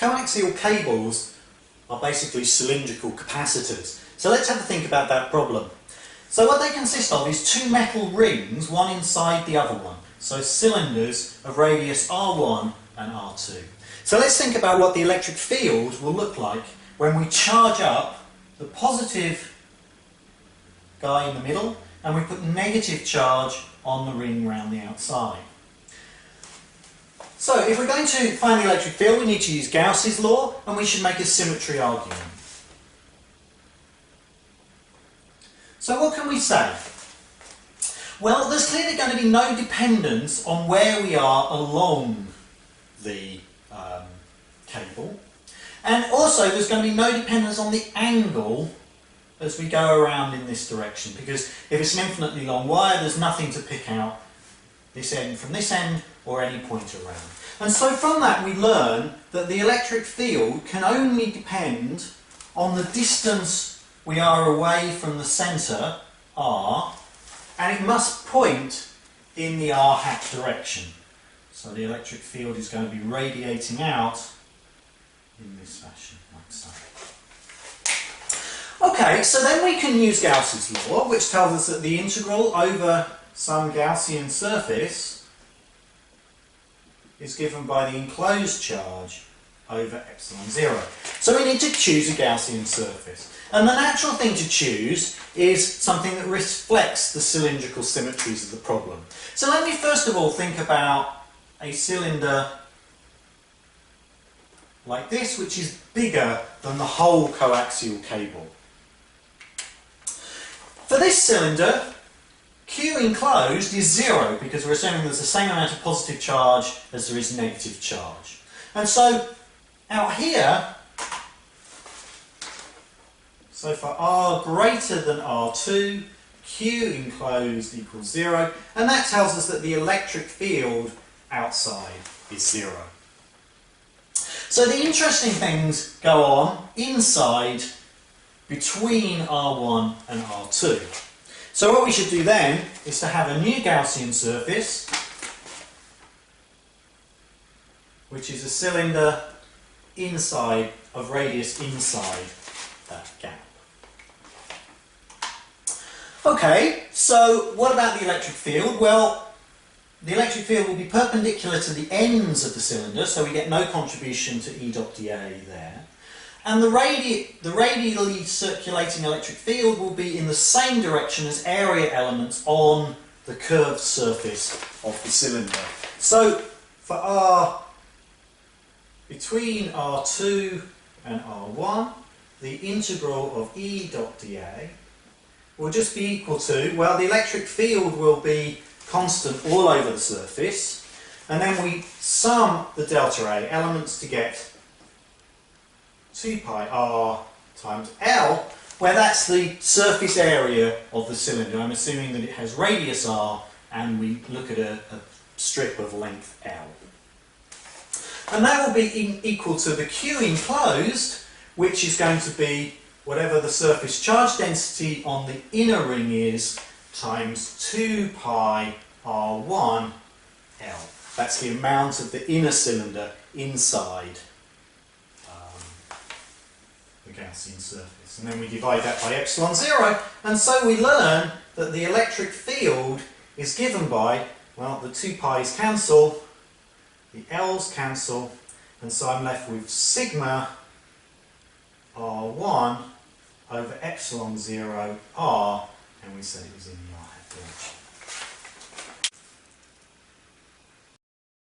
Coaxial cables are basically cylindrical capacitors. So let's have a think about that problem. So what they consist of is two metal rings, one inside the other one. So cylinders of radius R1 and R2. So let's think about what the electric field will look like when we charge up the positive guy in the middle and we put negative charge on the ring round the outside. So if we're going to find the electric field, we need to use Gauss's law, and we should make a symmetry argument. So what can we say? Well, there's clearly going to be no dependence on where we are along the cable, and also there's going to be no dependence on the angle as we go around in this direction, because if it's an infinitely long wire, there's nothing to pick out this end from this end or any point around. And so from that we learn that the electric field can only depend on the distance we are away from the centre, R, and it must point in the R hat direction. So the electric field is going to be radiating out in this fashion, like so. Okay, so then we can use Gauss's law, which tells us that the integral over some Gaussian surface is given by the enclosed charge over epsilon 0. So we need to choose a Gaussian surface. And the natural thing to choose is something that reflects the cylindrical symmetries of the problem. So let me first of all think about a cylinder like this, which is bigger than the whole coaxial cable. For this cylinder, Q enclosed is 0 because we're assuming there's the same amount of positive charge as there is negative charge. And so out here, so for R greater than R2, Q enclosed equals 0, and that tells us that the electric field outside is 0. So the interesting things go on inside between R1 and R2. So what we should do then is to have a new Gaussian surface, which is a cylinder inside of radius inside that gap. Okay, so what about the electric field? Well, the electric field will be perpendicular to the ends of the cylinder, so we get no contribution to E dot dA there. And the radially circulating electric field will be in the same direction as area elements on the curved surface of the cylinder. So for R between R2 and R1, the integral of E dot dA will just be equal to, well, the electric field will be constant all over the surface, and then we sum the delta A elements to get 2 pi r times L, where that's the surface area of the cylinder. I'm assuming that it has radius r and we look at a strip of length L. And that will be equal to the Q enclosed, which is going to be whatever the surface charge density on the inner ring is, times 2 pi r1 L. That's the amount of the inner cylinder inside the Gaussian surface. And then we divide that by epsilon 0, and so we learn that the electric field is given by, well, the 2 pi's cancel, the L's cancel, and so I'm left with sigma R1 over epsilon 0 R, and we said it was in the R hat direction.